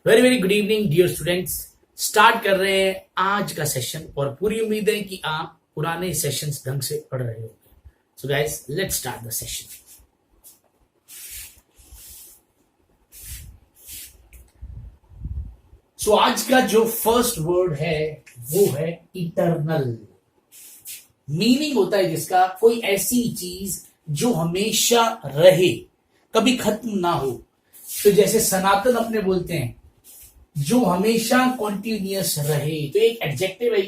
Very very good evening dear students. Start कर रहे हैं आज का सेशन और पूरी उम्मीद है कि आप पुराने सेशंस ढंग से पढ़ रहे हो। So guys let's start the session. So आज का जो फर्स्ट वर्ड है वो है इटर्नल। मीनिंग होता है जिसका कोई ऐसी चीज जो हमेशा रहे, कभी खत्म ना हो। तो जैसे सनातन अपने बोलते हैं जो हमेशा कॉन्टिन्यूअस रहे, तो एक एडजेक्टिव है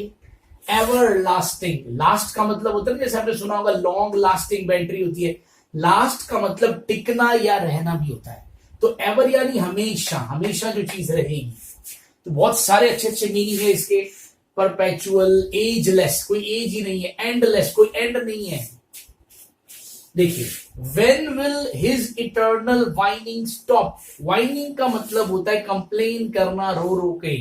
एवर लास्टिंग। लास्ट का मतलब होता है ना, जैसे आपने सुना होगा लॉन्ग लास्टिंग बैटरी होती है। लास्ट का मतलब टिकना या रहना भी होता है। तो एवर यानी हमेशा, हमेशा जो चीज रहेगी। तो बहुत सारे अच्छे अच्छे मीनिंग है इसके। परपेचुअल, एजलेस, कोई एज ही नहीं है। एंडलेस, कोई एंड नहीं है। देखिए, when will his eternal whining stop? whining का मतलब होता है कंप्लेन करना, रो रो के,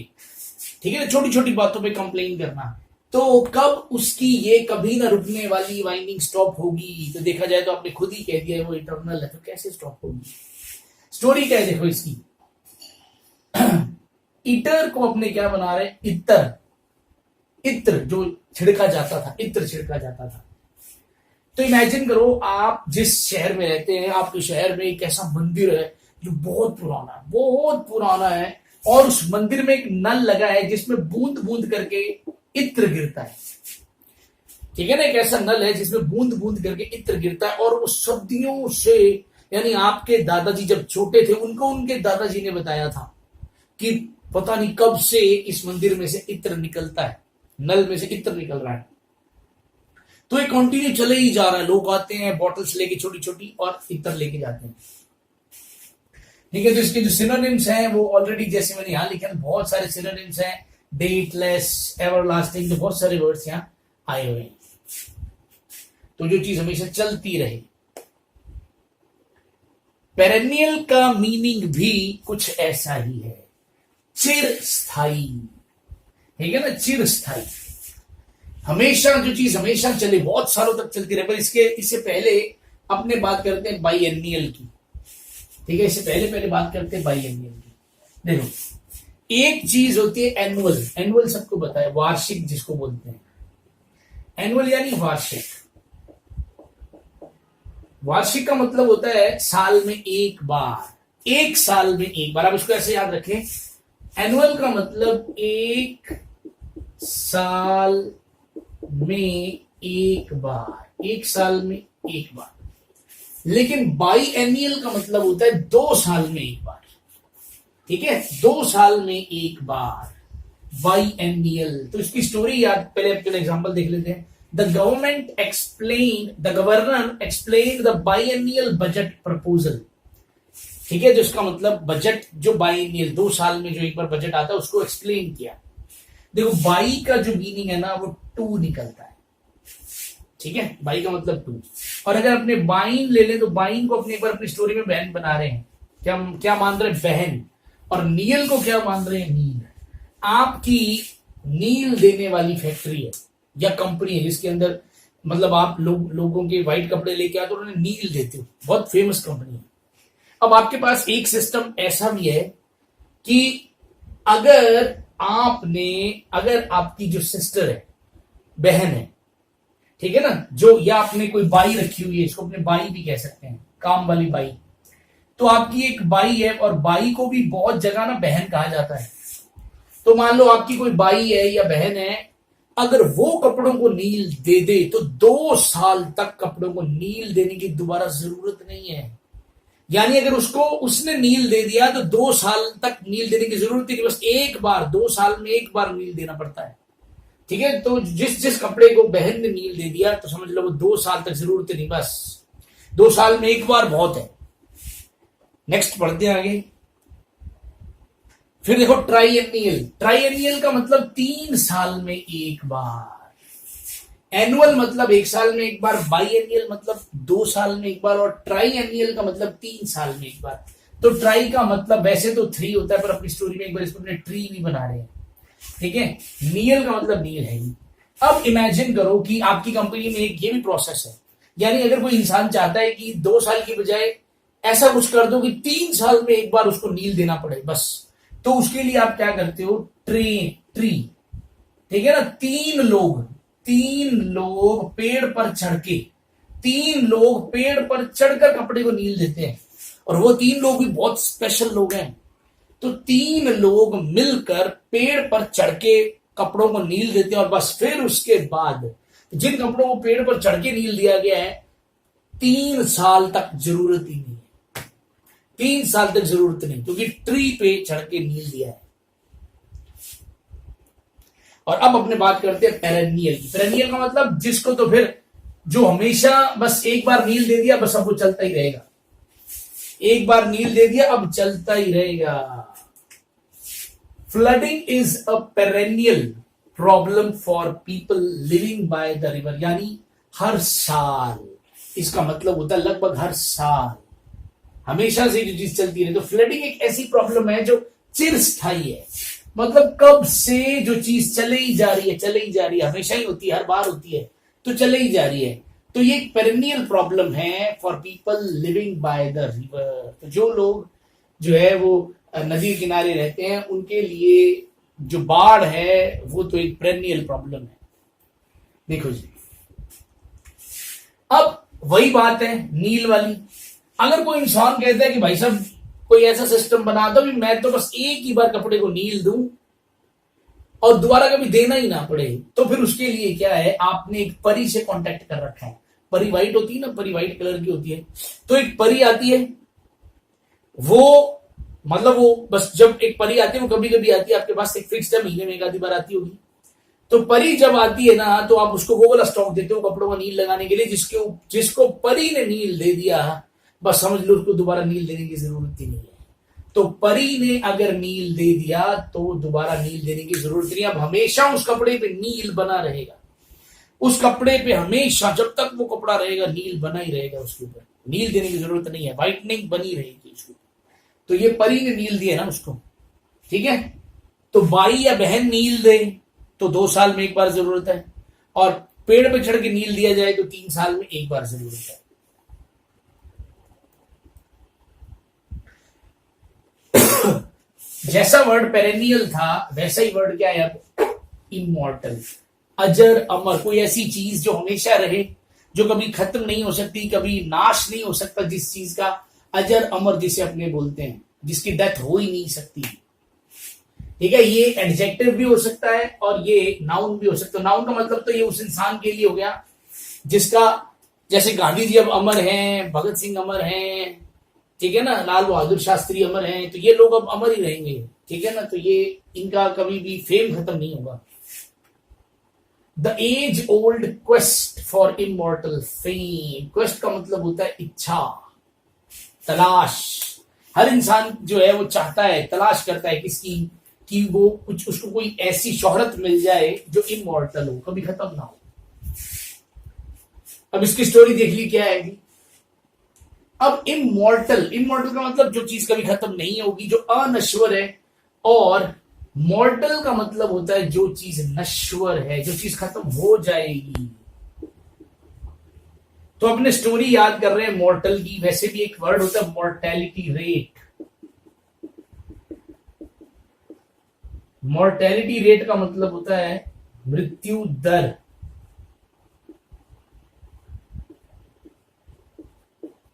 ठीक है ना, छोटी छोटी बातों पे कंप्लेन करना। तो कब उसकी ये कभी ना रुकने वाली वाइनिंग स्टॉप होगी? तो देखा जाए तो आपने खुद ही कह दिया है वो इटर्नल है, तो कैसे स्टॉप होगी? स्टोरी क्या है देखो इसकी। ईटर को अपने क्या बना रहे? इत्र। इत्र जो छिड़का जाता था, इत्र छिड़का जाता था। तो इमेजिन करो आप जिस शहर में रहते हैं, आपके शहर में एक ऐसा मंदिर है जो बहुत पुराना है, और उस मंदिर में एक नल लगा है जिसमें बूंद बूंद करके इत्र गिरता है। ठीक है ना, एक ऐसा नल है जिसमें बूंद बूंद करके इत्र गिरता है। और वो सदियों से, यानी आपके दादाजी जब छोटे थे उनको उनके दादाजी ने बताया था कि पता नहीं कब से इस मंदिर में से इत्र निकलता है, नल में से इत्र निकल रहा है। तो ये कंटिन्यू चले ही जा रहा है। लोग आते हैं बॉटल्स लेके छोटी छोटी और इत्र लेके जाते हैं। ठीक है, तो इसके जो सिनोनिम्स हैं वो ऑलरेडी जैसे मैंने यहां लिखे हैं, बहुत सारे सिनोनिम्स हैं। डेटलेस, एवरलास्टिंग, तो बहुत सारे वर्ड्स यहां आए हुए हैं। तो जो चीज हमेशा चलती रहे। पेरेनियल का मीनिंग भी कुछ ऐसा ही है, चिरस्थायी। ठीक है ना, चिरस्थायी, हमेशा जो चीज हमेशा चले, बहुत सालों तक चलती रहे। पर इससे पहले अपने बात करते हैं बाईएनियल की। ठीक है, इससे पहले बात करते हैं बाईएनियल की। देखो, एक चीज होती है एनुअल। एनुअल सबको पता है, वार्षिक जिसको बोलते हैं। एनुअल यानी वार्षिक। वार्षिक का मतलब होता है साल में एक बार। एक साल में एक बार, आप इसको ऐसे याद रखें। एनुअल का मतलब एक साल में एक बार, एक साल में एक बार। लेकिन बाईएनियल का मतलब होता है 2 साल में एक बार। ठीक है, 2 साल में एक बार, बाईएनियल। तो इसकी स्टोरी याद, पहले एग्जांपल देख लेते हैं। The governor explain the biennial budget proposal. ठीक है, जिसका मतलब बजट जो बाईएनियल, 2 साल में जो एक बार बजट आता है उसको एक्सप्लेन किया। देखो, बाई का जो मीनिंग है ना वो 2 निकलता है। ठीक है, बाई का मतलब 2। और अगर अपने बाइन ले लें तो बाइन को अपने एक बार अपनी स्टोरी में बहन बना रहे हैं। क्या मान रहे हैं? बहन। और नील को क्या मान रहे हैं? नील। आपकी नील देने वाली फैक्ट्री है या कंपनी है जिसके अंदर मतलब आप लोगों के व्हाइट कपड़े लेके आते हो, उन्हें नील देते हो। बहुत फेमस कंपनी है। अब आपके पास एक सिस्टम ऐसा भी है कि अगर आपकी जो सिस्टर है, बहन है, ठीक है ना, जो या आपने कोई बाई रखी हुई है, इसको अपने बाई भी कह सकते हैं, काम वाली बाई। तो आपकी एक बाई है, और बाई को भी बहुत जगह ना बहन कहा जाता है। तो मान लो आपकी कोई बाई है या बहन है, अगर वो कपड़ों को नील दे दे तो 2 साल तक कपड़ों को नील देने की दोबारा जरूरत नहीं है। यानी अगर उसने नील दे दिया तो 2 साल तक नील देने की जरूरत नहीं, बस एक बार, 2 साल में एक बार नील देना पड़ता है। ठीक है, तो जिस कपड़े को बहन ने नील दे दिया तो समझ लो वो 2 साल तक जरूरत नहीं, बस 2 साल में एक बार बहुत है। नेक्स्ट पढ़ते हैं आगे। फिर देखो, ट्राइएनियल। ट्राइएनियल का मतलब 3 साल में एक बार। एनुअल मतलब 1 साल में एक बार, बाईएनियल मतलब 2 साल में एक बार, और ट्राइएनियल का मतलब 3 साल में एक बार। तो ट्राई का मतलब वैसे तो 3 होता है, पर अपनी स्टोरी में एक बार इसको अपने ट्री भी बना रहे हैं। ठीक है, नील का मतलब नील है ही। अब इमेजिन करो कि आपकी कंपनी में एक ये भी प्रोसेस है, यानी अगर कोई इंसान चाहता है कि 2 साल की बजाय ऐसा कुछ कर दो कि 3 साल में एक बार उसको नील देना पड़े, बस तो उसके लिए आप क्या करते हो, ट्री, ठीक है ना, तीन लोग पेड़ पर चढ़ के, तीन लोग पेड़ पर चढ़कर कपड़े को नील देते हैं, और वो तीन लोग भी बहुत स्पेशल लोग हैं। तो तीन लोग मिलकर पेड़ पर चढ़ के कपड़ों को नील देते हैं, और बस फिर उसके बाद जिन कपड़ों को पेड़ पर चढ़ के नील दिया गया है 3 साल तक जरूरत ही नहीं है, 3 साल तक जरूरत नहीं, क्योंकि ट्री पे चढ़ के नील दिया है। और अब अपने बात करते हैं पेरेनियल की। पेरेनियल का मतलब जिसको तो फिर जो हमेशा बस एक बार नील दे दिया, बस अब वो चलता ही रहेगा, एक बार नील दे दिया अब चलता ही रहेगा। Flooding is a perennial problem for people living by the river, यानी हर साल, इसका मतलब होता है लगभग हर साल, हमेशा से जो चीज चलती रहे। तो फ्लडिंग एक ऐसी प्रॉब्लम है जो चिरस्थायी है, मतलब कब से जो चीज चले ही जा रही है, चले ही जा रही है, हमेशा ही होती है, हर बार होती है, तो चले ही जा रही है। तो ये एक पेरेनियल प्रॉब्लम है for people living by the river. तो जो लोग जो है वो नदी किनारे रहते हैं उनके लिए जो बाढ़ है वो तो एक पेरेनियल प्रॉब्लम है। देखो जी, अब वही बात है नील वाली। अगर कोई इंसान कहता है कि भाई साहब कोई ऐसा सिस्टम बना दो कि मैं तो बस एक ही बार कपड़े को नील दूं और दोबारा कभी देना ही ना पड़े, तो फिर उसके लिए क्या है, आपने एक परी से कांटेक्ट कर रखा है। परी वाइट होती है ना, परी वाइट कलर की होती है, तो एक परी आती है, वो मतलब वो बस जब एक परी आती है वो कभी कभी आती है आपके पास, एक फिक्स्ड है, महीने में एक आधी बार आती होगी। तो परी जब आती है ना, तो आप उसको वो वाला स्टॉक देते हो कपड़ों का नील लगाने के लिए, जिसको परी ने नील दे दिया, बस समझ लो उसको दोबारा नील देने की जरूरत ही नहीं है। तो परी ने अगर नील दे दिया तो दोबारा नील देने की जरूरत नहीं, अब हमेशा उस कपड़े पे नील बना रहेगा, उस कपड़े पे हमेशा जब तक वो कपड़ा रहेगा नील बना ही रहेगा, उसके ऊपर नील देने की जरूरत नहीं है, व्हाइटनिंग बनी रहेगी उसको। तो ये परी ने नील दिया ना उसको, ठीक है। तो भाई या बहन नील दे तो 2 साल में एक बार जरूरत है, और पेड़ पे चढ़ के नील दिया जाए तो 3 साल में एक बार जरूरत है। जैसा वर्ड पेरेनियल था वैसा ही वर्ड क्या है अब, इमॉर्टल, अजर अमर, कोई ऐसी चीज जो हमेशा रहे, जो कभी खत्म नहीं हो सकती, कभी नाश नहीं हो सकता, जिस चीज का अजर अमर जिसे अपने बोलते हैं, जिसकी डेथ हो ही नहीं सकती, ठीक है। ये एडजेक्टिव भी हो सकता है और ये नाउन भी हो सकता है। नाउन का मतलब तो ये उस इंसान के लिए हो गया जिसका, जैसे गांधी जी अब अमर हैं, भगत सिंह अमर हैं, ठीक है ना, लाल बहादुर शास्त्री अमर हैं, तो ये लोग अब अमर ही रहेंगे, ठीक है ना। तो ये इनका कभी भी फेम खत्म नहीं होगा। The age old quest for immortal fame, quest का मतलब होता है इच्छा, तलाश। हर इंसान जो है वो चाहता है, तलाश करता है किसकी, कि वो कुछ उसको कोई ऐसी शोहरत मिल जाए जो इमॉर्टल हो, कभी खत्म ना हो। अब इसकी स्टोरी देख ली क्या है। अब इमॉर्टल का मतलब जो चीज कभी खत्म नहीं होगी, जो अनश्वर है, और मॉर्टल का मतलब होता है जो चीज नश्वर है, जो चीज खत्म हो जाएगी। तो अपने स्टोरी याद कर रहे हैं मॉर्टल की, वैसे भी एक वर्ड होता है मॉर्टेलिटी रेट। मॉर्टेलिटी रेट का मतलब होता है मृत्यु दर,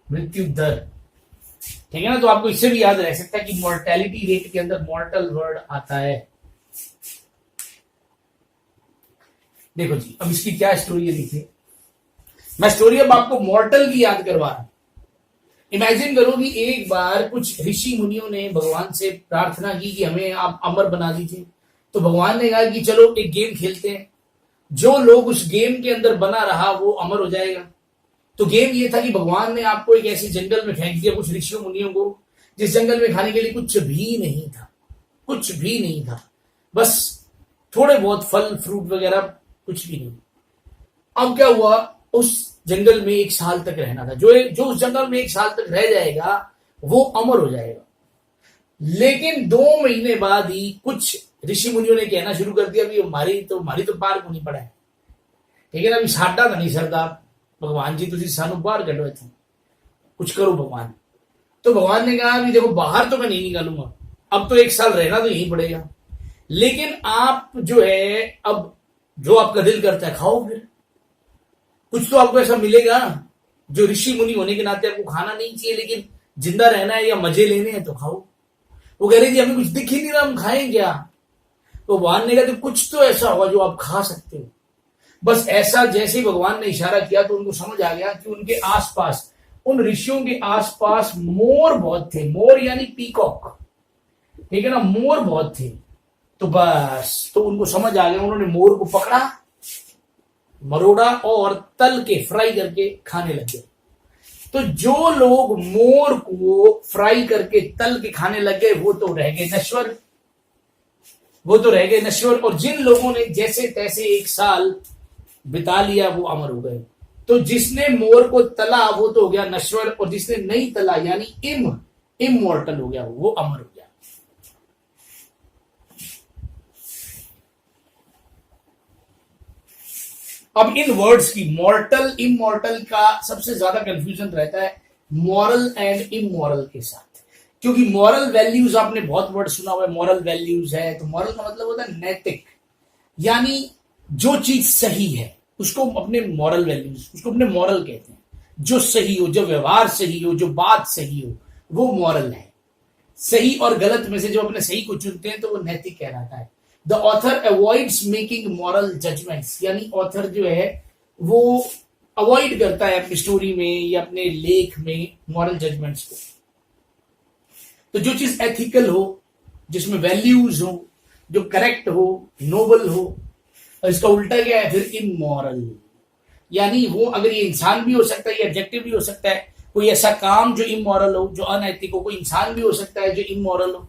मृत्यु दर, ठीक है ना। तो आपको इससे भी याद रह सकता है कि मॉर्टेलिटी रेट के अंदर मॉर्टल वर्ड आता है। देखो जी, अब इसकी क्या स्टोरी है, देखिए मैं स्टोरी अब आपको मॉर्टल की याद करवा रहा हूं। इमेजिन करो कि एक बार कुछ ऋषि मुनियों ने भगवान से प्रार्थना की कि हमें आप अमर बना दीजिए। तो भगवान ने कहा कि चलो एक गेम खेलते हैं, जो लोग उस गेम के अंदर बना रहा वो अमर हो जाएगा। तो गेम ये था कि भगवान ने आपको एक ऐसे जंगल में फेंक दिया, कुछ ऋषियों मुनियों को, जिस जंगल में खाने के लिए कुछ भी नहीं था, कुछ भी नहीं था, बस थोड़े बहुत फल फ्रूट वगैरह, कुछ भी नहीं। अब क्या हुआ, उस जंगल में 1 साल तक रहना था। जो उस जंगल में 1 साल तक रह जाएगा वो अमर हो जाएगा। लेकिन 2 महीने बाद ही कुछ ऋषि मुनियों ने कहना शुरू कर दिया कि हमारी तो पार को नहीं पड़ा है, ठीक है ना, अभी साडा था नहीं सरदार, भगवान जी तुझे सानू बाहर कटो थे, कुछ करो भगवान। तो भगवान ने कहा भी देखो बाहर तो मैं नहीं निकालूंगा, अब तो 1 साल रहना तो यहीं पड़ेगा, लेकिन आप जो है अब जो आपका दिल करता है खाओ, फिर कुछ तो आपको ऐसा मिलेगा जो ऋषि मुनि होने के नाते आपको खाना नहीं चाहिए, लेकिन जिंदा रहना है या मजे लेने हैं तो खाओ। वो कह रहे जी हमें कुछ दिख ही नहीं रहा, हम खाएं क्या? तो भगवान ने कहा तो कुछ तो ऐसा होगा जो आप खा सकते हो। बस ऐसा जैसे ही भगवान ने इशारा किया तो उनको समझ आ गया कि उनके आसपास, उन ऋषियों के आसपास मोर बहुत थे। मोर यानी पीकॉक, ठीक है ना, मोर बहुत थे। तो बस तो उनको समझ आ गया, उन्होंने मोर को पकड़ा, मरोड़ा और तल के फ्राई करके खाने लगे। तो जो लोग मोर को फ्राई करके तल के खाने लगे वो तो रह गए नश्वर, वो तो रह गए नश्वर। और जिन लोगों ने जैसे तैसे 1 साल बिता लिया वो अमर हो गए। तो जिसने मोर को तला वो तो हो गया नश्वर, और जिसने नहीं तला यानी इमॉर्टल हो गया, वो अमर हो गया। अब इन वर्ड्स की मॉर्टल इमॉर्टल का सबसे ज्यादा कंफ्यूजन रहता है मॉरल एंड इमोरल के साथ, क्योंकि मॉरल वैल्यूज आपने बहुत वर्ड सुना हुआ है। मॉरल वैल्यूज है तो मॉरल का मतलब होता है नैतिक, यानी जो चीज सही है उसको अपने मॉरल वैल्यूज, उसको अपने मॉरल कहते हैं। जो सही हो, जो व्यवहार सही हो, जो बात सही हो, वो मॉरल है। सही और गलत में से जो अपने सही को चुनते हैं तो वो नैतिक कहलाता है। The author avoids making moral judgments, यानी ऑथर जो है वो अवॉइड करता है अपनी स्टोरी में या अपने लेख में मॉरल जजमेंट्स को। तो जो चीज एथिकल हो, जिसमें वैल्यूज हो, जो करेक्ट हो, नोबल हो, और इसका उल्टा क्या है फिर इमोरल, यानी वो अगर ये इंसान भी हो सकता है, ये एडजेक्टिव भी हो सकता है। कोई ऐसा काम जो इमोरल हो, जो अनैतिक हो, कोई इंसान भी हो सकता है जो इमोरल हो,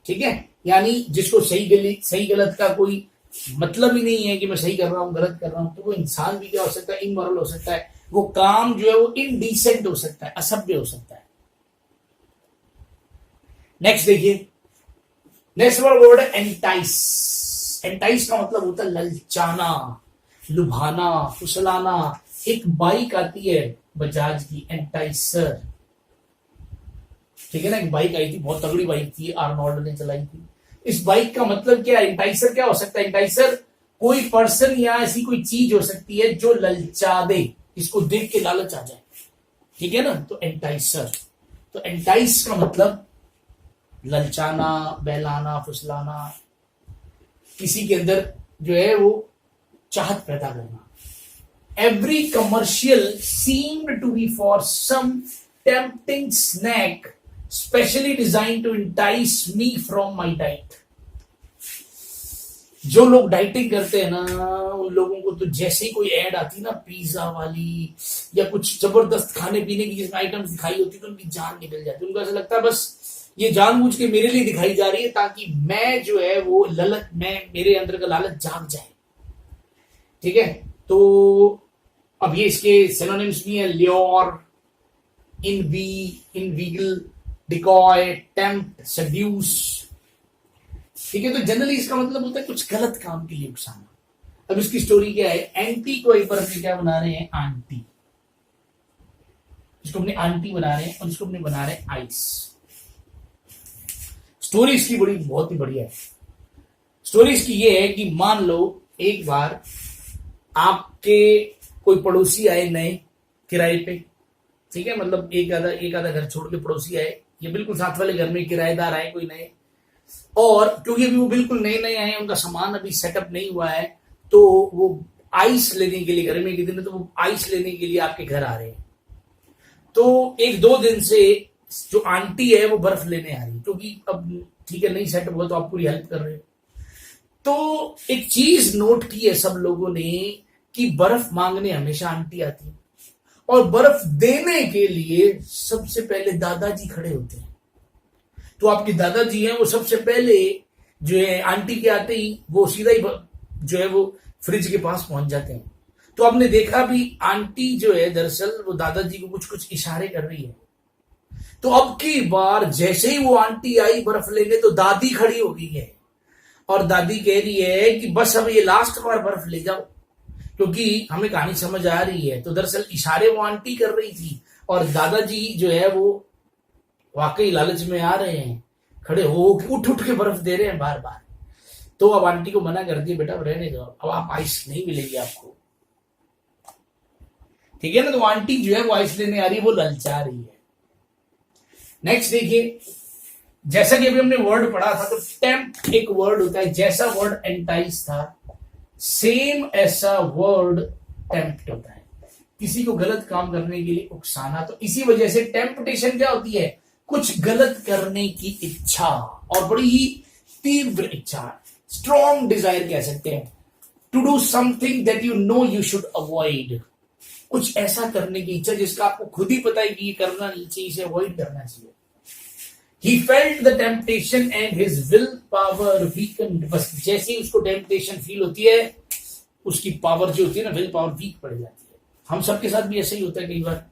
ठीक है। यानी जिसको सही गलत का कोई मतलब ही नहीं है कि मैं सही कर रहा हूं गलत कर रहा हूं, तो वो इंसान भी क्या हो सकता है, इमोरल हो सकता है। वो काम जो है वो इनडिसेंट हो सकता है, असभ्य हो सकता है। नेक्स्ट देखिए, नेक्स्ट वर्ड है एंटाइस। एंटाइस का मतलब होता है ललचाना, लुभाना, फुसलाना। एक बाइक आती है बजाज की, एंटाइसर, ठीक है ना। एक बाइक आई थी, बहुत तगड़ी बाइक थी, आर्नोल्ड ने चलाई थी। इस बाइक का मतलब क्या है? एंटाइसर क्या हो सकता है? एंटाइसर कोई पर्सन या ऐसी कोई चीज हो सकती है जो ललचा दे, इसको देख के लालच आ जाए, ठीक है ना। तो एंटाइसर, तो एंटाइस का मतलब ललचाना, बहलाना, फुसलाना, किसी के अंदर जो है वो चाहत पैदा करना। Every commercial seemed to be for some tempting snack specially designed to entice me from my diet. जो लोग डाइटिंग करते हैं ना, उन लोगों को तो जैसे ही कोई एड आती ना पिज्जा वाली या कुछ जबरदस्त खाने पीने की जिसमें आइटम्स दिखाई होती तो उनकी जान निकल जाती। उनको ऐसा लगता है बस ये जानबूझ के मेरे लिए दिखाई जा रही है ताकि मैं जो है वो ललच, मैं मेरे अंदर का लालच जाग जाए, ठीक है। तो अब ये इसके सिनोनिम्स भी हैं, ल्योर, इनवीगल, डिकॉय, टेम्प्ट, सेड्यूस, ठीक है। तो जनरली इसका मतलब होता है कुछ गलत काम के लिए उकसाना। अब इसकी स्टोरी क्या है? एंटी को एक बार अपने क्या बना रहे हैं? आंटी, इसको अपने आंटी बना रहे हैं और इसको अपने बना रहे हैं आइस। स्टोरी इसकी बहुत ही बढ़िया है। स्टोरी इसकी ये है कि मान लो एक बार आपके कोई पड़ोसी आए नए किराए पे, ठीक है, मतलब एक आधा घर छोड़ के पड़ोसी आए, ये बिल्कुल साथ वाले घर में किराएदार आए कोई नए, और क्योंकि अभी वो बिल्कुल नए नए आए, उनका सामान अभी सेटअप नहीं हुआ है, तो वो आइस लेने के लिए, गर्मी के दिन है तो वो आइस लेने के लिए आपके घर आ रहे हैं। तो 1-2 दिन से जो आंटी है वो बर्फ लेने आ रही, क्योंकि अब ठीक है नहीं सेटअप हुआ तो आप पूरी हेल्प कर रहे हो। तो एक चीज नोट की है सब लोगों ने कि बर्फ मांगने हमेशा आंटी आती है, और बर्फ देने के लिए सबसे पहले दादाजी खड़े होते हैं। तो आपके दादाजी हैं वो सबसे पहले जो है आंटी के आते ही वो सीधा ही जो है वो फ्रिज के पास पहुंच जाते हैं। तो आपने देखा भी आंटी जो है दरअसल वो दादाजी को कुछ कुछ इशारे कर रही है। तो अब की बार जैसे ही वो आंटी आई बर्फ लेने तो दादी खड़ी हो गई है और दादी कह रही है कि बस अब ये लास्ट बार बर्फ ले जाओ, क्योंकि हमें कहानी समझ आ रही है। तो दरअसल इशारे वो आंटी कर रही थी और दादाजी जो है वो वाकई लालच में आ रहे हैं। खड़े हो उठ उठ के बर्फ दे रहे हैं बार बार। तो अब आंटी को मना कर दिया, बेटा रहने दो, अब आप आइस नहीं मिलेगी आपको, ठीक है ना। तो आंटी जो है वो आइस लेने आ रही है, वो ललचा रही है। नेक्स्ट देखिए, जैसा कि अभी हमने वर्ड पढ़ा था, तो टेम्प्ट एक वर्ड होता है, जैसा वर्ड एंटाइज था सेम ऐसा वर्ड टेम्प्ट होता है, किसी को गलत काम करने के लिए उकसाना। तो इसी वजह से टेम्पटेशन क्या होती है, कुछ गलत करने की इच्छा, और बड़ी ही तीव्र इच्छा, स्ट्रॉन्ग डिजायर कह सकते हैं। To do something that you know you should avoid, कुछ ऐसा करने की इच्छा जिसका आपको खुद ही पता है कि ये करना नहीं चाहिए, इसे अवॉइड करना चाहिए। He felt the temptation and his will power weakened। बस जैसे ही उसको टेम्पटेशन फील होती है, उसकी पावर जो होती है ना, विल पावर वीक पड़ जाती है। हम सबके साथ भी ऐसा ही होता है, कई बार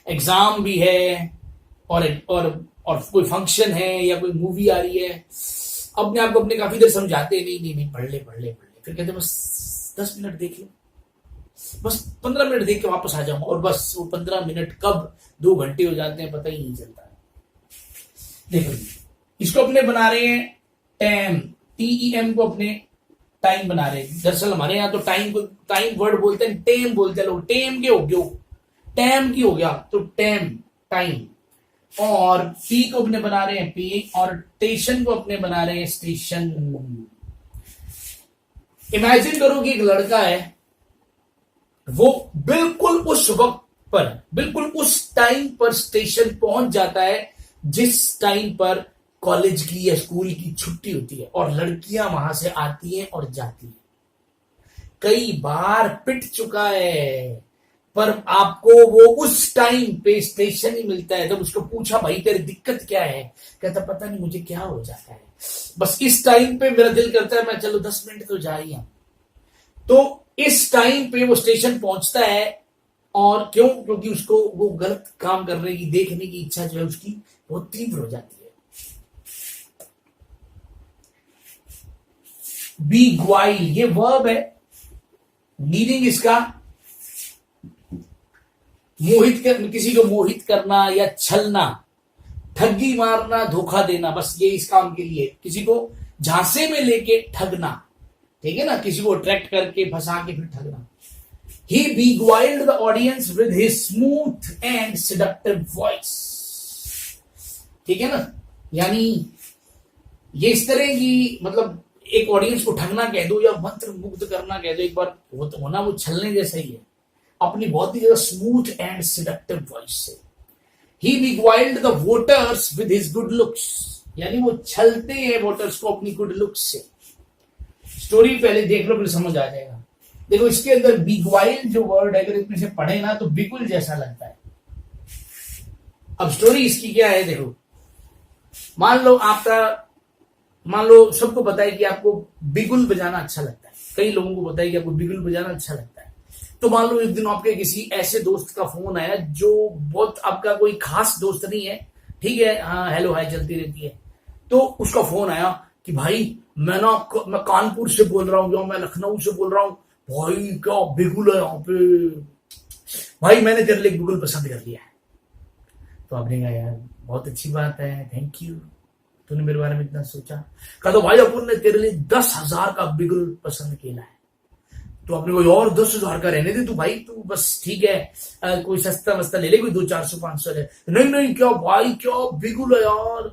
एग्जाम भी है और कोई फंक्शन है या कोई मूवी आ रही है, अपने आप को अपने काफी देर समझाते हैं, नहीं पढ़ ले, फिर कहते बस 10 मिनट देख लो, बस 15 मिनट देख के वापस आ जाऊंगा, और बस वो 15 मिनट कब 2 घंटे हो जाते हैं पता ही नहीं चलता है। देखो इसको अपने बना रहे हैं टैम, TEM को अपने टाइम बना रहे हैं। दरअसल हमारे यहाँ तो टाइम को टाइम वर्ड बोलते हैं, टेम बोलते हैं लोग। टेम के हो गया, टैम की हो गया, तो टैम टाइम, और पी को अपने बना रहे हैं पी, और स्टेशन को अपने बना रहे हैं स्टेशन। इमेजिन करो कि एक लड़का है, वो बिल्कुल उस वक्त पर, बिल्कुल उस टाइम पर स्टेशन पहुंच जाता है जिस टाइम पर कॉलेज की या स्कूल की छुट्टी होती है, और लड़कियां वहां से आती हैं और जाती हैं। कई बार पिट चुका है, पर आपको वो उस टाइम पे स्टेशन ही मिलता है। जब उसको पूछा भाई तेरी दिक्कत क्या है, कहता पता नहीं मुझे क्या हो जाता है, बस इस टाइम पे मेरा दिल करता है मैं चलो 10 मिनट तो जा ही हूं। तो इस टाइम पे वो स्टेशन पहुंचता है, और क्यों, क्योंकि उसको वो गलत काम करने की, देखने की इच्छा जो है उसकी बहुत तीव्र हो जाती है। बी ग्वाइल ये वर्ब है, मीनिंग इसका किसी को मोहित करना या छलना, ठगी मारना, धोखा देना, बस ये इस काम के लिए, किसी को झांसे में लेके ठगना, ठीक है ना, किसी को अट्रैक्ट करके फंसा के फिर ठगना। He beguiled the audience with his smooth and seductive voice। ठीक है ना, यानी ये इस तरह की, मतलब एक ऑडियंस को ठगना कह दो या मंत्र मुग्ध करना कह दो, एक बार होना वो छलने जैसा ही है, अपनी बहुत ही ज्यादा स्मूथ एंड सेडक्टिव वॉइस से। He beguiled the voters with his good looks, यानी वो छलते हैं वोटर्स को अपनी गुड लुक्स से। स्टोरी पहले देख लो फिर समझ आ जाएगा। देखो इसके अंदर बिगवाइल जो वर्ड है, अगर इसमें से पढ़े ना तो बिगुल जैसा लगता है। अब स्टोरी इसकी क्या है, देखो मान लो सबको पता है कि आपको बिगुल बजाना अच्छा लगता है, कई लोगों को पता है कि आपको बिगुल बजाना अच्छा लगता है। तो मान लो एक दिन आपके किसी ऐसे दोस्त का फोन आया जो बहुत आपका कोई खास दोस्त नहीं है, ठीक है, हाँ हेलो हाय चलती रहती है। तो उसका फोन आया कि भाई मैं कानपुर से बोल रहा हूँ या मैं लखनऊ से बोल रहा हूँ, भाई क्या बिगुल है यहाँ पे, भाई मैंने तेरे लिए बिगुल पसंद कर लिया है। तो आपने कहा यार बहुत अच्छी बात है, थैंक यू, तूने मेरे बारे में इतना सोचा। कहा तो भाई अपन ने तेरे लिए 10,000 का बिगुल पसंद किया है। तो आपने कोई और 10,000 का रहने दे तू भाई, तू बस ठीक है कोई सस्ता वस्ता ले ले, कोई 200-400-500 ले। नहीं क्या भाई क्या बिगुल है यार,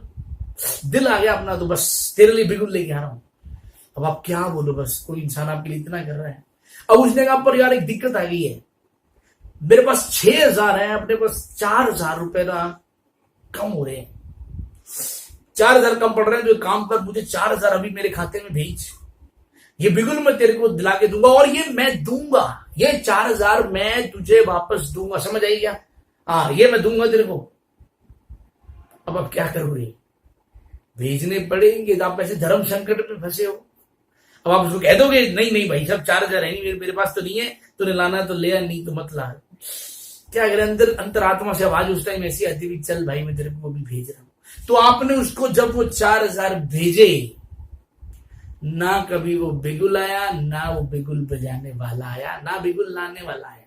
दिल आ गया अपना, तो बस तेरे लिए बिगुल लेके आ रहा हूं। अब आप क्या बोलो, बस कोई इंसान आपके लिए इतना कर रहा है। अब उसने कहा पर यार एक दिक्कत आ गई है, मेरे पास 6,000 है, अपने पास 4,000 रुपए ना कम हो रहे हैं, 4,000 कम पड़ रहे हैं, तो काम कर मुझे 4,000 अभी मेरे खाते में भेज, ये बिगुल मैं तेरे को दिला के दूंगा, और ये मैं दूंगा, ये 4,000 मैं तुझे वापस दूंगा, समझ आई क्या, हाँ ये मैं दूंगा तेरे को। अब आप क्या करोगे, भेजने पड़ेंगे, तो आप ऐसे धर्म संकट में फंसे हो। अब आप उसको कह दोगे नहीं भाई साहब 4,000 है नहीं मेरे पास तो नहीं है, तूने लाना तो ले, नहीं तो मत ला। क्या करें, अंतरात्मा से आवाज उस टाइम ऐसी आती हुई, चल भाई मैं तेरे को भी भेज रहा हूं। तो आपने उसको जब वो 4,000 भेजे, ना कभी वो बिगुल आया, ना वो बिगुल बजाने वाला आया, ना बिगुल लाने वाला आया,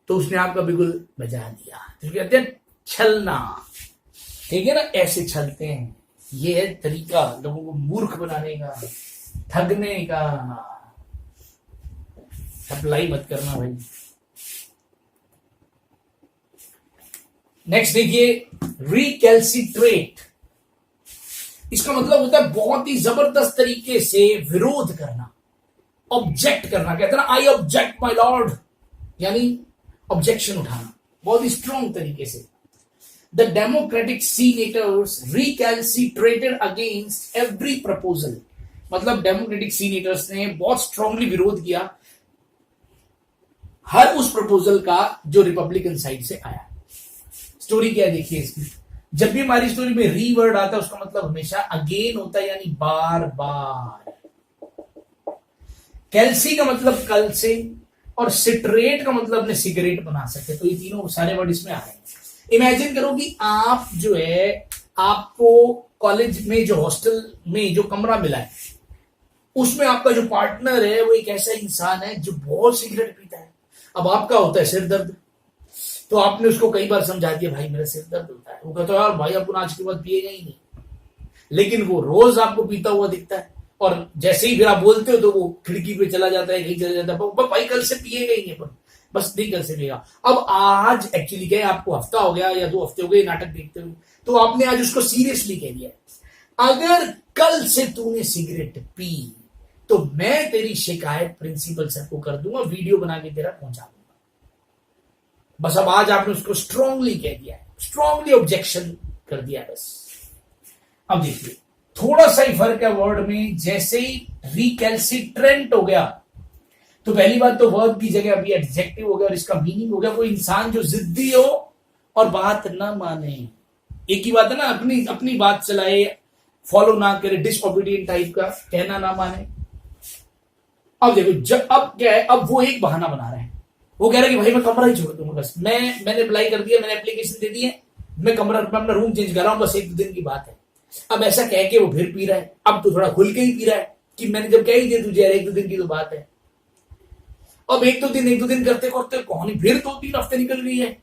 तो उसने आपका बिगुल बजा दिया। तो कहते हैं छलना। ठीक है ना, ऐसे चलते हैं। ये है तरीका लोगों को मूर्ख बनाने का, ठगने का। अप्लाई मत करना भाई। नेक्स्ट देखिए, रिकैल्सिट्रेट। इसका मतलब होता है बहुत ही जबरदस्त तरीके से विरोध करना, ऑब्जेक्ट करना। कहते हैं ना, आई ऑब्जेक्ट माय लॉर्ड, यानी ऑब्जेक्शन उठाना बहुत ही स्ट्रॉन्ग तरीके से। The democratic senators recalcitrated against every proposal. मतलब डेमोक्रेटिक सीनेटर्स ने बहुत स्ट्रांगली विरोध किया हर उस प्रपोजल का जो रिपब्लिकन साइड से आया। स्टोरी क्या है देखिए इसकी। जब भी हमारी स्टोरी में री वर्ड आता है उसका मतलब हमेशा अगेन होता है, यानी बार बार। कैल्सी का मतलब कल से, और सिट्रेट का मतलब अपने सिगरेट बना सकते। तो ये तीनों सारे वर्ड इसमें आ रहे हैं। इमेजिन करो कि आप जो है, आपको कॉलेज में जो हॉस्टल में जो कमरा मिला है उसमें आपका जो पार्टनर है वो एक ऐसा इंसान है जो बहुत सिगरेट पीता है। अब आपका होता है सिर दर्द, तो आपने उसको कई बार समझा दिया, भाई मेरा सिर दर्द होता है। वो कहता है यार भाई अपन आज के बाद पिएगा ही नहीं, लेकिन वो रोज आपको पीता हुआ दिखता है। और जैसे ही फिर आप बोलते हो तो वो खिड़की पे चला जाता है, कहीं चला जाता है, भाई कल से पिएगा ही नहीं अपन, बस नहीं कल से पिएगा। अब आज एक्चुअली क्या है, आपको हफ्ता हो गया या 2 हफ्ते हो गए नाटक देखते हुए, तो आपने आज उसको सीरियसली कह दिया, अगर कल से तूने सिगरेट पी तो मैं तेरी शिकायत प्रिंसिपल सर को कर दूंगा, वीडियो बना के तेरा पहुंचा दूंगा। बस अब आज आपने उसको स्ट्रांगली कह दिया है, स्ट्रांगली ऑब्जेक्शन कर दिया बस। अब देखिए थोड़ा सा ही फर्क है वर्ड में। जैसे ही रिकैल्सिट्रेंट हो गया तो पहली बात तो वर्ब की जगह अभी एडजेक्टिव हो गया, और इसका मीनिंग हो गया कोई इंसान जो जिद्दी हो और बात ना माने। एक ही बात है ना, अपनी अपनी बात चलाए, फॉलो ना करे, डिसओबीडियंट टाइप का, कहना ना माने। अब देखो अब क्या है, अब वो एक बहाना बना रहे हैं। वो कह रहा है कि भाई मैं कमरा ही छोड़ दूंगा, बस मैंने अप्लाई कर दिया, मैंने एप्लीकेशन दे दी है, मैं अपना रूम चेंज कर रहा हूं, बस 1-2 दिन की बात है। अब ऐसा कह के वो फिर पी रहा है। अब तो थोड़ा खुल के ही पी रहा है कि मैंने जब कह ही दिया तुझे 1-2 दिन की तो बात है। अब 1-2 दिन करते करते कहानी फिर 2-3 हफ्ते निकल गई है।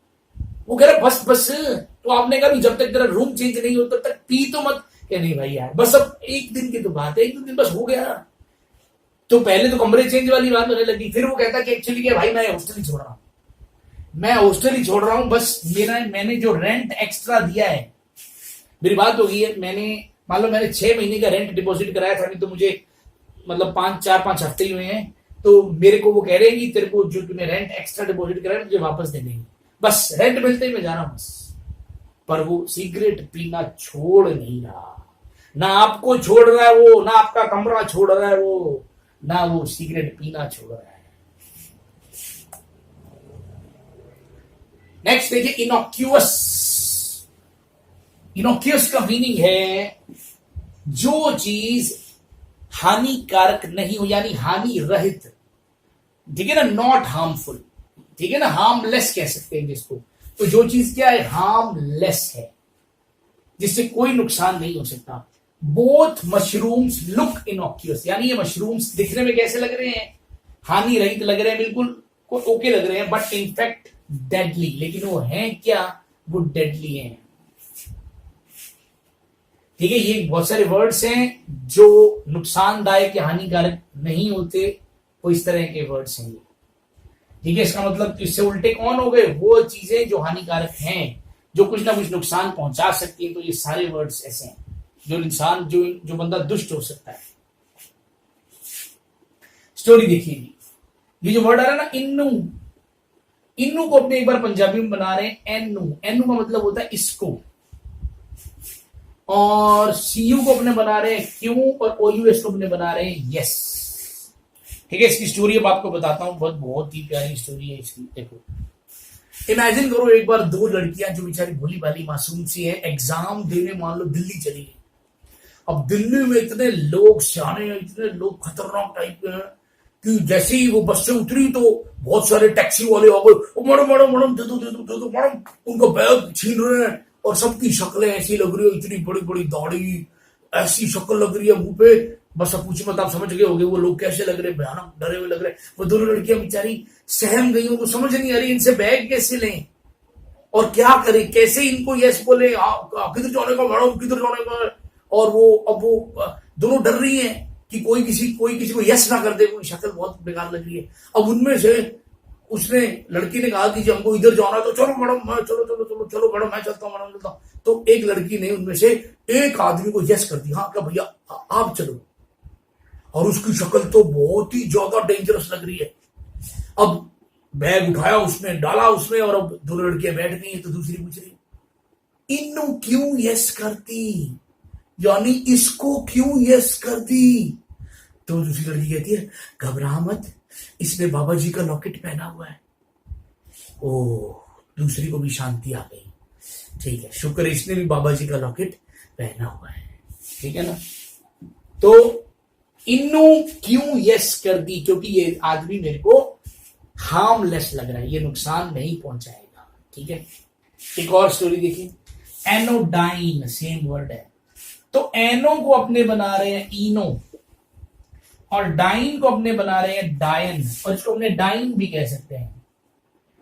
वो कह रहा बस बस, तो आपने कहा जब तक तेरा रूम चेंज नहीं हो तब तक पी तो मत। क्या नहीं भाई यार, बस अब 1 दिन की तो बात है, 1-2 दिन बस हो गया। तो पहले तो कमरे चेंज वाली बात होने लगी, फिर वो कहता कि एक्चुअली क्या भाई मैं हॉस्टल ही छोड़ रहा हूं, मैं हॉस्टल ही छोड़ रहा हूं, बस मैंने जो रेंट एक्स्ट्रा दिया है, मेरी बात हो गई है, मान लो मैंने 6 महीने का रेंट डिपॉजिट कराया था, नहीं तो मुझे मतलब 4-5 हफ्ते ही हुए हैं, तो मेरे को वो कह रहे हैं कि तेरे को जो तूने रेंट एक्स्ट्रा डिपॉजिट कराया मुझे वापस दे देंगे, बस रेंट मिलते ही मैं जा रहा हूं बस। पर वो सिगरेट पीना छोड़ नहीं रहा, ना आपको छोड़ रहा है वो, ना आपका कमरा छोड़ रहा है वो, ना वो सिगरेट पीना छोड़ रहा है। नेक्स्ट देखिए, इनोक्यूअस। इनोक्यूअस का मीनिंग है जो चीज हानिकारक नहीं हो, यानी हानि रहित। ठीक है ना, नॉट हार्मफुल। ठीक है ना, हार्मलेस कह सकते हैं जिसको। तो जो चीज क्या है, हार्मलेस है, जिससे कोई नुकसान नहीं हो सकता। बोथ मशरूम्स लुक इनोक्यूअस, यानी ये मशरूम्स दिखने में कैसे लग रहे हैं, हानि रहित लग रहे हैं, बिल्कुल ओके लग रहे हैं, बट इनफैक्ट डेडली। लेकिन वो हैं क्या, वो डेडली हैं। ठीक है, ये बहुत सारे वर्ड्स हैं जो नुकसानदायक या हानिकारक नहीं होते, वो इस तरह के वर्ड्स हैं। ठीक है, इसका मतलब इससे उल्टे कौन हो गए, वो चीजें जो हानिकारक हैं, जो कुछ ना कुछ नुकसान पहुंचा सकती है। तो ये सारे वर्ड्स ऐसे हैं जो इंसान जो बंदा दुष्ट हो सकता है। स्टोरी देखिए, ये जो वर्ड आ रहा है ना, इन्नू, इन्नू को अपने एक बार पंजाबी में बना रहे हैं एन्नू। एन्नू का मतलब होता है इसको, और सीयू को अपने बना रहे हैं क्यों, और ओयूएस को अपने बना रहे हैं यस। ठीक है, इसकी स्टोरी अब आपको बताता हूं, बहुत ही प्यारी स्टोरी है इसकी। देखो, इमेजिन करो एक बार 2 लड़कियां जो बेचारी भोली भाली मासूम सी है, एग्जाम देने मान लो दिल्ली चली गई। अब दिल्ली में इतने लोग सियाने हैं, इतने लोग खतरनाक टाइप के हैं कि जैसे ही वो बस से उतरी तो बहुत सारे टैक्सी वाले आ गए, मैडम मैडम मैडम दे दो मैडम, उनका बैग छीन रहे हैं। और सबकी शक्लें ऐसी लग रही है, इतनी बड़ी बड़ी दाढ़ी, ऐसी शक्ल लग रही है मुंह पे, बस अब पूछे मत, आप समझ गए होंगे वो लोग कैसे लग रहे, भयानक डरे हुए लग रहे। वो दोनों लड़कियां बेचारी सहम गई, उनको समझ नहीं आ रही इनसे बैग कैसे लें। और क्या करे, कैसे इनको यस बोले, किधर जाने का मैडम, किधर जाने का। और वो अब वो दोनों डर रही हैं कि कोई किसी को यस ना कर दे, कोई शक्ल बहुत बेकार लग रही है। अब उनमें से उसने लड़की ने कहा कि जी हमको इधर जाना है, तो चलो मैडम, मैं चलो चलो चलो चलो मैडम, मैं चलता हूँ मैडम, चलता हूँ। तो एक लड़की ने उनमें से एक आदमी को यस कर दी, हाँ क्या भैया आप चलो। और उसकी शक्ल तो बहुत ही ज्यादा डेंजरस लग रही है। अब बैग उठाया उसने, डाला उसमें, और अब दोनों लड़कियां बैठ गई। तो दूसरी पूछ रही, इन्नू क्यों यस करती, यानी इसको क्यों यस कर दी। तो दूसरी लड़की कहती है, घबरा मत, इसने बाबा जी का लॉकेट पहना हुआ है। ओ, दूसरी को भी शांति आ गई। ठीक है, शुक्र है इसने भी बाबा जी का लॉकेट पहना हुआ है, ठीक है ना। तो इन्नू क्यों यस कर दी, क्योंकि ये आदमी मेरे को हार्मलेस लग रहा है, ये नुकसान नहीं पहुंचाएगा, ठीक है। एक और स्टोरी देखिए, एनोडाइन, सेम वर्ड है। तो एनो को अपने बना रहे हैं इनो, और डाइन को अपने बना रहे हैं डायन, और इसको अपने डाइन भी कह सकते हैं।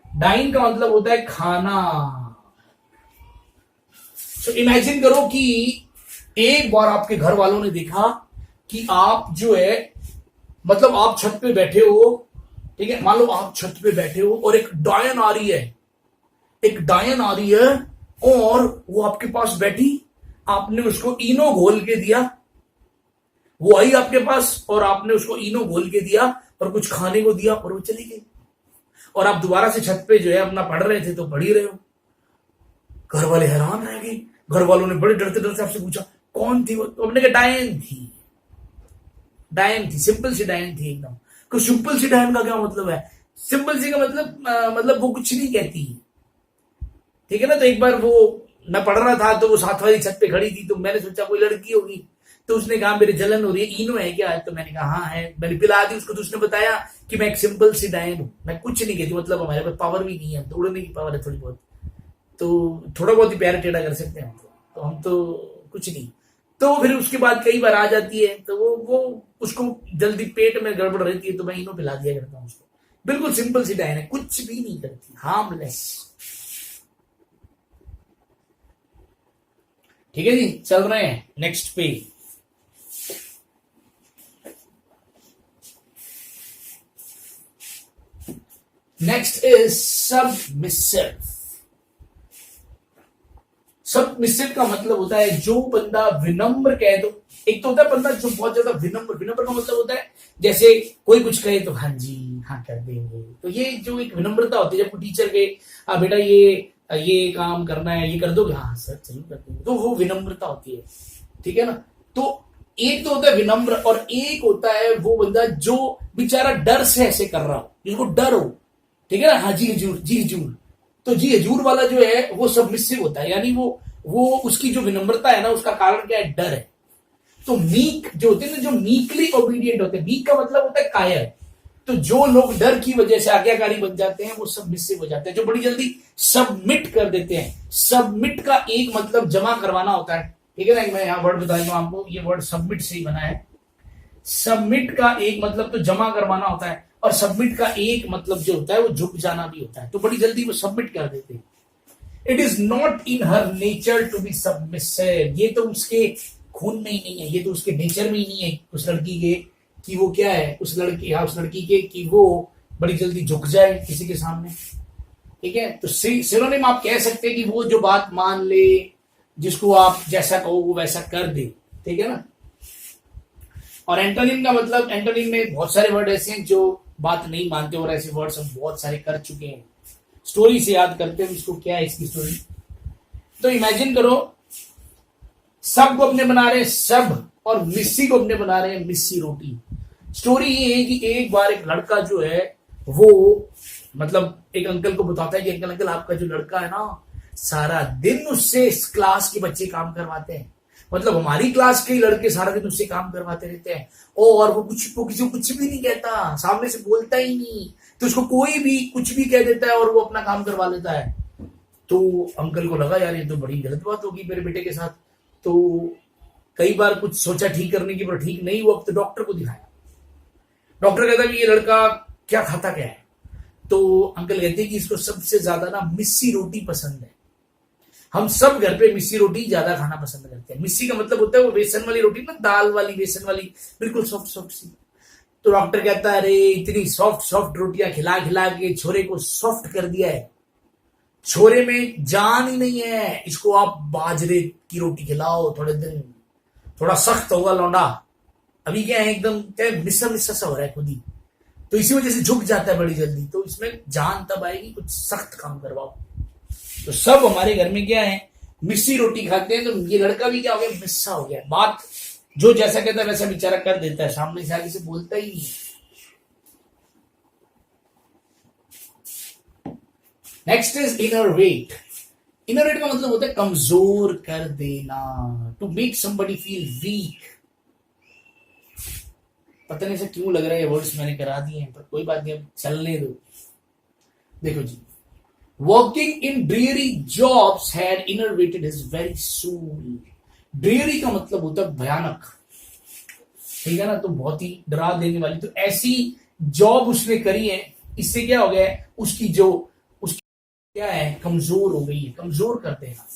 डाइन का मतलब होता है खाना। तो इमेजिन करो कि एक बार आपके घर वालों ने देखा कि आप जो है, मतलब आप छत पे बैठे हो, ठीक है, मान लो आप छत पे बैठे हो और एक डायन आ रही है, एक डायन आ रही है, और वो आपके पास बैठी, आपने उसको इनो घोल के दिया, वो आई आपके पास और आपने उसको इनो घोल के दिया और कुछ खाने को दिया और वो चली गई। और आप दोबारा से छत पे जो है अपना पढ़ रहे थे, तो पढ़ ही रहे हो। घर वाले हैरान रह गए, घर वालों ने बड़े डरते डरते आपसे पूछा कौन थी वो। तो हमने कहा डायन थी, डायन थी, सिंपल सी डायन थी एकदम। तो सिंपल सी डायन का क्या मतलब है, सिंपल सी का मतलब वो कुछ नहीं कहती, ठीक है ना। तो एक बार वो, मैं पढ़ रहा था तो वो साथ वाली छत पे खड़ी थी, तो मैंने सोचा कोई लड़की होगी, तो उसने कहा मेरी जलन हो रही है, इनो है क्या। तो मैंने कहा हाँ है, मैंने पिला दी उसको। तो उसने बताया कि मैं एक सिंपल सी डायन हूं, मैं कुछ नहीं कहती, मतलब हमारे पास पावर भी नहीं है, तो उड़ने की पावर है थोड़ी बहुत, तो थोड़ा बहुत ही प्यार टेढ़ा कर सकते हैं तो हम तो कुछ नहीं। तो फिर उसके बाद कई बार आ जाती है, तो वो उसको जल्दी पेट में गड़बड़ रहती है, तो मैं इनो पिला दिया करता हूँ उसको। बिल्कुल सिंपल सी डायन है, कुछ भी नहीं करती, हार्मलेस, ठीक है जी। चल रहे हैं नेक्स्ट पे। Next is submissive. सबमिसिव का मतलब होता है जो बंदा विनम्र कहे, तो एक तो होता है बंदा जो बहुत ज्यादा विनम्र, विनम्र का मतलब होता है जैसे कोई कुछ कहे तो हाँ जी हाँ कर देंगे, तो ये जो एक विनम्रता होती है, जब टीचर के बेटा ये काम करना है, ये कर दोगे, हाँ सर चलो कर देंगे, तो वो विनम्रता होती है, ठीक है ना। तो एक तो होता है विनम्र, और एक होता है वो बंदा जो बेचारा डर से ऐसे कर रहा हो, जिसको डर हो, ठीक है ना, हाँ जी हजूर, जी हजूर। तो जी हजूर वाला जो है वो सबमिसिव होता है, यानी वो उसकी जो विनम्रता है ना, उसका कारण क्या है, डर है। तो मीक जो होते हैं ना, जो मीकली ओबीडियंट होते हैं, मीक का मतलब होता है कायर। तो जो लोग डर की वजह से आज्ञाकारी बन जाते हैं, वो सबमिसिव हो जाते हैं, जो बड़ी जल्दी सबमिट कर देते हैं। सबमिट का एक मतलब जमा करवाना होता है, ठीक है ना। मैं यहां वर्ड बता दूं आपको, ये वर्ड सबमिट से ही बना है। सबमिट का एक मतलब तो जमा करवाना होता है, और सबमिट का एक मतलब जो होता है वो झुक जाना भी होता है, तो बड़ी जल्दी वो सबमिट कर देते हैं। It is not in her nature to be submissive, ये तो उसके खून में ही नहीं है, ये तो उसके नेचर में ही नहीं है उस लड़की के, कि वो क्या है उस लड़की के कि वो बड़ी जल्दी झुक जाए किसी के सामने, ठीक है। तो सिनोनिम आप कह सकते हैं कि वो जो बात मान ले, जिसको आप जैसा कहो वो वैसा कर दे, ठीक है ना। और एंटोनिम का मतलब, एंटोनिम में बहुत सारे वर्ड ऐसे हैं जो बात नहीं मानते, और ऐसे वर्ड्स हम बहुत सारे कर चुके हैं। स्टोरी से याद करते हैं इसको, क्या है इसकी स्टोरी। तो इमेजिन करो, सब को अपने बना रहे हैं सब, और मिस्सी को अपने बना रहे हैं मिस्सी रोटी। स्टोरी ये है कि एक बार एक लड़का जो है वो, मतलब एक अंकल को बताता है कि अंकल आपका जो लड़का है ना, सारा दिन उससे इस क्लास के बच्चे काम करवाते हैं, मतलब हमारी क्लास के लड़के सारा दिन उससे काम करवाते रहते हैं, और वो किसी को कुछ भी नहीं कहता, सामने से बोलता ही नहीं, तो उसको कोई भी कुछ भी कह देता है और वो अपना काम करवा लेता है। तो अंकल को लगा यार ये तो बड़ी गलत बात होगी मेरे बेटे के साथ। तो कई बार कुछ सोचा ठीक करने की, पर ठीक नहीं हुआ, तो डॉक्टर को दिखाया। डॉक्टर कहता है कि ये लड़का क्या खाता क्या है। तो अंकल कहते हैं कि इसको सबसे ज्यादा ना मिस्सी रोटी पसंद है। हम सब घर पे मिस्सी रोटी ज्यादा खाना पसंद करते हैं। मिस्सी का मतलब होता है वो बेसन वाली रोटी ना, दाल वाली बेसन वाली, बिल्कुल सॉफ्ट सॉफ्ट सी। तो डॉक्टर कहता है अरे इतनी सॉफ्ट सॉफ्ट रोटियां खिला खिला के छोरे को सॉफ्ट कर दिया है, छोरे में जान ही नहीं है, इसको आप बाजरे की रोटी खिलाओ थोड़े दिन, थोड़ा सख्त होगा लौंडा। अभी क्या है एकदम क्या मिस्सा मिस्सा सा हो रहा है खुद ही, तो इसी वजह से झुक जाता है बड़ी जल्दी। तो इसमें जान तब आएगी कुछ सख्त काम करवाओ। तो सब हमारे घर में क्या है, मिस्सी रोटी खाते हैं। तो ये लड़का भी क्या हो गया, मिस्सा हो गया। बात जो जैसा कहता है वैसा बेचारा कर देता है, सामने से आगे से बोलता ही नहीं। Next is inner weight. Inner weight का मतलब होता है कमजोर कर देना, to make somebody feel weak. पता नहीं से क्यों लग रहा है ये वर्ड्स मैंने करा दिए हैं, पर कोई बात नहीं, अब चलने दो। देखो जी, working in dreary jobs had enervated his very soul. Dreary का मतलब होता है भयानक, ठीक है ना, तो बहुत ही डरा देने वाली। तो ऐसी जॉब उसने करी है, इससे क्या हो गया है, उसकी जो उसकी क्या है, कमजोर हो गई है। कमजोर कर देना,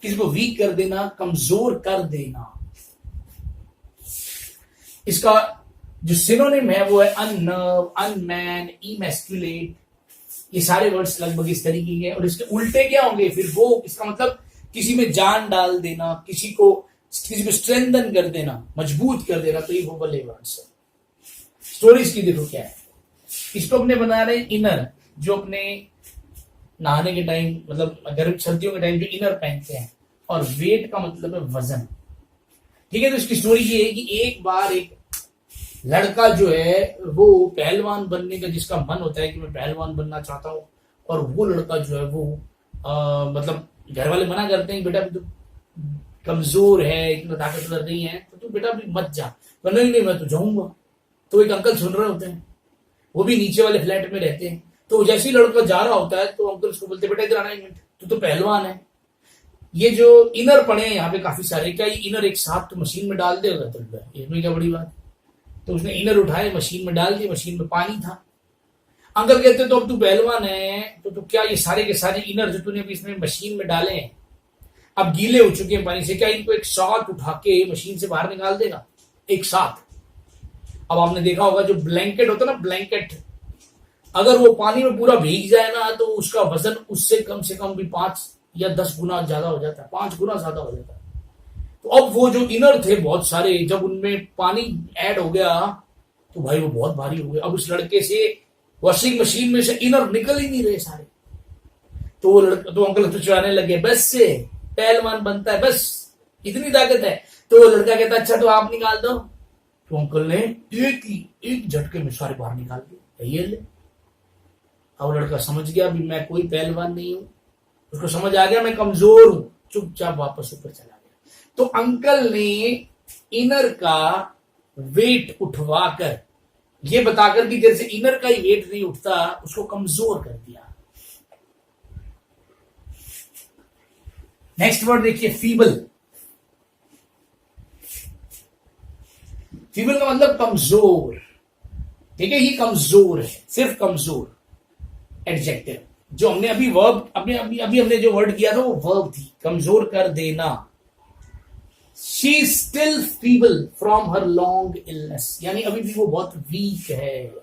किसी को वीक कर देना, कमजोर कर देना। इसका जो सिनोनिम है वो है अननर्व, अनमैन, इमैस्कुलेट। ये सारे वर्ड्स लगभग इस तरीके के हैं। और इसके उल्टे क्या होंगे फिर, वो इसका मतलब किसी में जान डाल देना, किसी को स्ट्रेंथन कर देना, मजबूत कर देना। तो ये वो वाले वर्ड्स है। स्टोरीज की देखो क्या है, इसको अपने बना रहे इनर, जो अपने नहाने के टाइम मतलब गर्म सर्दियों के टाइम जो इनर पहनते हैं। और वेट का मतलब है वजन, ठीक है। तो इसकी स्टोरी ये है कि एक बार एक लड़का जो है वो पहलवान बनने का, जिसका मन होता है कि मैं पहलवान बनना चाहता हूँ, और वो लड़का जो है वो मतलब घर वाले मना करते हैं बेटा भी तो कमजोर है, इतना ताकतवर नहीं है, तो तू बेटा भी मत जा। तो नहीं मैं तो जाऊंगा। तो एक अंकल सुन रहे होते हैं, वो भी नीचे वाले फ्लैट में रहते हैं। तो जैसे ही लड़का जा रहा होता है तो अंकल उसको बोलते बेटा इधर आना एक मिनट, तू तो पहलवान है। ये जो इनर पड़े हैं यहाँ पे काफी सारे, क्या ये इनर एक साथ तो मशीन में डाल देगा, तो इसमें क्या बड़ी बात। तो उसने इनर उठाए, मशीन में डाल दिए, मशीन में पानी था। अंकल कहते तो अब तू पहलवान है तो क्या ये सारे के सारे इनर जो तूने इसमें मशीन में डाले हैं अब गीले हो चुके हैं पानी से, क्या इनको एक साथ उठा के मशीन से बाहर निकाल देगा एक साथ? अब आपने देखा होगा जो ब्लैंकेट होता है ना, ब्लैंकेट अगर वो पानी में पूरा भीग जाए ना तो उसका वजन उससे कम से कम भी 5 या 10 गुना ज्यादा हो जाता है, 5 गुना ज्यादा हो जाता है। तो अब वो जो इनर थे बहुत सारे, जब उनमें पानी ऐड हो गया तो भाई वो बहुत भारी हो गए। अब उस लड़के से वॉशिंग मशीन में से इनर निकल ही नहीं रहे सारे। तो वो लड़का, तो अंकल तो चिढ़ाने लगे, बस से पहलवान बनता है, बस इतनी ताकत है। तो वो लड़का कहता अच्छा तो आप निकाल दो। तो अंकल ने एक झटके में सारे बाहर निकाल दिए, ये ले। अब लड़का समझ गया भी मैं कोई पहलवान नहीं हूं, उसको समझ आ गया मैं कमजोर हूं, चुपचाप वापस ऊपर चला गया। तो अंकल ने इनर का वेट उठवाकर, ये बताकर कि जैसे इनर का ही वेट नहीं उठता, उसको कमजोर कर दिया। नेक्स्ट वर्ड देखिए, फीबल। फीबल का मतलब कमजोर, ठीक है। ये कमजोर है, सिर्फ कमजोर एडजेक्टिव। जो हमने अभी वर्ब अभी हमने जो वर्ड किया था वो वर्ब थी, कमजोर कर देना। She is still feeble from her long illness, यानी अभी भी वो बहुत वीक है,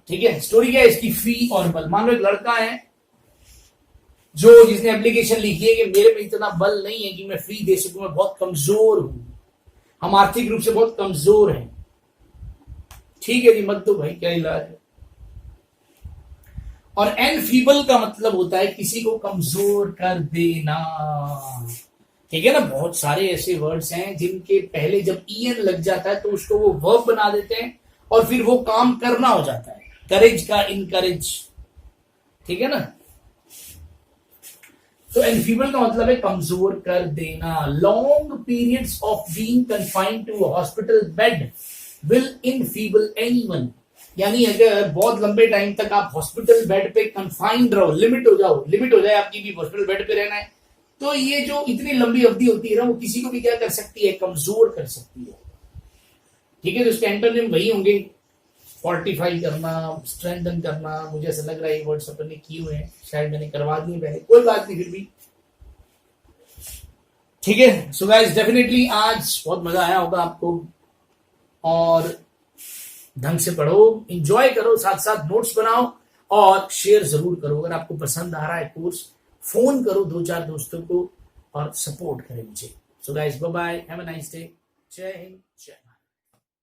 ठीक है। स्टोरी क्या है इसकी, फी और बल। मान लो एक लड़का है जो जिसने एप्लीकेशन लिखी है कि मेरे में इतना बल नहीं है कि मैं फी दे सकूं, मैं बहुत कमजोर हूं, हम आर्थिक रूप से बहुत कमजोर हैं। ठीक है जी, मत दो भाई, क्या इलाज है। और एनफीबल का मतलब होता है किसी को कमजोर कर देना, ठीक है ना। बहुत सारे ऐसे वर्ड्स हैं जिनके पहले जब ईएन लग जाता है तो उसको वो वर्ब बना देते हैं और फिर वो काम करना हो जाता है। करेज का इनकरेज, ठीक है ना। तो एनफीबल का मतलब है कमजोर कर देना। Long periods of being confined to hospital bed will enfeeble anyone, यानी अगर बहुत लंबे टाइम तक आप हॉस्पिटल बेड पे कन्फाइंड रहो, लिमिट हो जाए आपकी भी हॉस्पिटल बेड पे रहना है, तो ये जो इतनी लंबी अवधि होती है ना, वो किसी को भी क्या कर सकती है, कमजोर कर सकती है, ठीक है, तो इसके एंटोनिम वही होंगे, फोर्टिफाई करना, स्ट्रेंथन करना। मुझे ऐसा लग रहा है ये वर्ड्स अपन ने किए हुए हैं, शायद मैंने करवा दिए पहले, कोई बात नहीं, फिर भी ठीक है। सो गाइस डेफिनेटली आज बहुत मजा आया होगा आपको, और ढंग से पढ़ो, एंजॉय करो, साथ साथ नोट्स बनाओ और शेयर जरूर करो। अगर आपको पसंद आ रहा है कोर्स, फोन करो 2-4 दोस्तों को और सपोर्ट करें मुझे। So guys bye bye, have a nice day, जय हिंद, जय